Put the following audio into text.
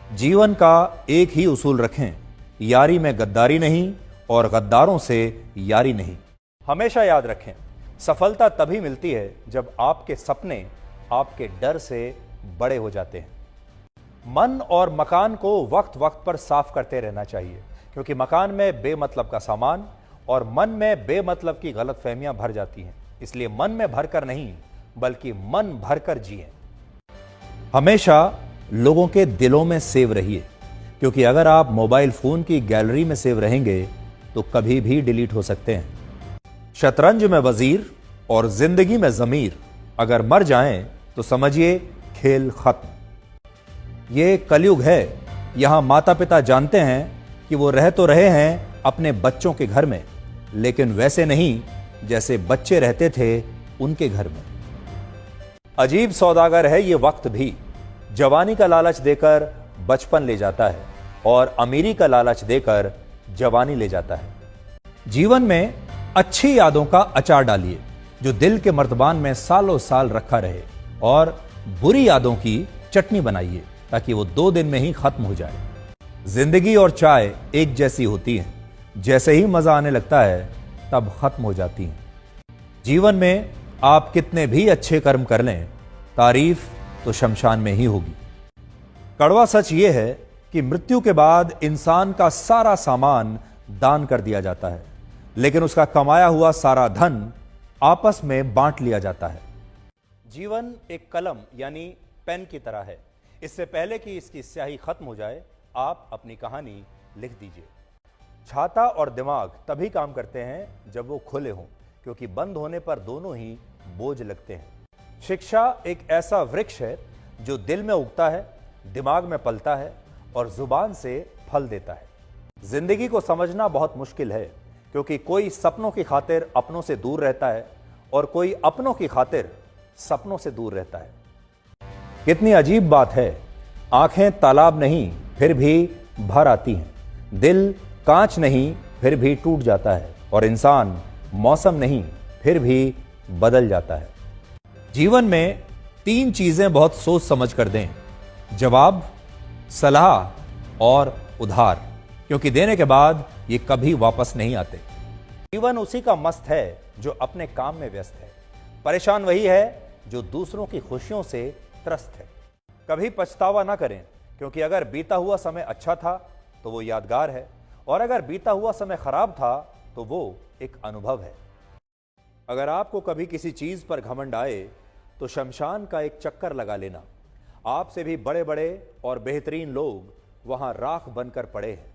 जीवन का एक ही उसूल रखें, यारी में गद्दारी नहीं और गद्दारों से यारी नहीं। हमेशा याद रखें, सफलता तभी मिलती है जब आपके सपने आपके डर से बड़े हो जाते हैं। मन और मकान को वक्त वक्त पर साफ करते रहना चाहिए, क्योंकि मकान में बेमतलब का सामान और मन में बेमतलब की गलतफहमियां भर जाती हैं। इसलिए मन में भरकर नहीं, बल्कि मन भरकर जिएं। हमेशा लोगों के दिलों में सेव रहिए, क्योंकि अगर आप मोबाइल फोन की गैलरी में सेव रहेंगे तो कभी भी डिलीट हो सकते हैं। शतरंज में वजीर और जिंदगी में जमीर अगर मर जाएं तो समझिए खेल खत्म। ये कलयुग है, यहां माता पिता जानते हैं कि वो रह तो रहे हैं अपने बच्चों के घर में, लेकिन वैसे नहीं जैसे बच्चे रहते थे उनके घर में। अजीब सौदागर है ये वक्त भी, जवानी का लालच देकर बचपन ले जाता है और अमीरी का लालच देकर जवानी ले जाता है। जीवन में अच्छी यादों का अचार डालिए जो दिल के मर्तबान में सालों साल रखा रहे, और बुरी यादों की चटनी बनाइए ताकि वो 2 दिन में ही खत्म हो जाए। जिंदगी और चाय एक जैसी होती है, जैसे ही मजा आने लगता है तब खत्म हो जाती हैं। जीवन में आप कितने भी अच्छे कर्म कर लें, तारीफ तो शमशान में ही होगी। कड़वा सच यह है कि मृत्यु के बाद इंसान का सारा सामान दान कर दिया जाता है, लेकिन उसका कमाया हुआ सारा धन आपस में बांट लिया जाता है। जीवन एक कलम यानी पेन की तरह है। इससे पहले कि इसकी स्याही खत्म हो जाए, आप अपनी कहानी लिख दीजिए। छाता और दिमाग तभी काम करते हैं जब वो खुले हों, क्योंकि बंद होने पर दोनों ही बोझ लगते हैं। शिक्षा एक ऐसा वृक्ष है जो दिल में उगता है, दिमाग में पलता है और जुबान से फल देता है। जिंदगी को समझना बहुत मुश्किल है, क्योंकि कोई सपनों की खातिर अपनों से दूर रहता है और कोई अपनों की खातिर सपनों से दूर रहता है। कितनी अजीब बात है, आंखें तालाब नहीं फिर भी भर आती हैं, दिल कांच नहीं फिर भी टूट जाता है, और इंसान मौसम नहीं फिर भी बदल जाता है। जीवन में 3 चीजें बहुत सोच समझ कर दें: जवाब, सलाह और उधार, क्योंकि देने के बाद ये कभी वापस नहीं आते। जीवन उसी का मस्त है जो अपने काम में व्यस्त है, परेशान वही है जो दूसरों की खुशियों से त्रस्त है। कभी पछतावा ना करें, क्योंकि अगर बीता हुआ समय अच्छा था तो वो यादगार है, और अगर बीता हुआ समय खराब था तो वो एक अनुभव है। अगर आपको कभी किसी चीज पर घमंड आए तो शमशान का एक चक्कर लगा लेना। आपसे भी बड़े बड़े और बेहतरीन लोग वहां राख बनकर पड़े हैं।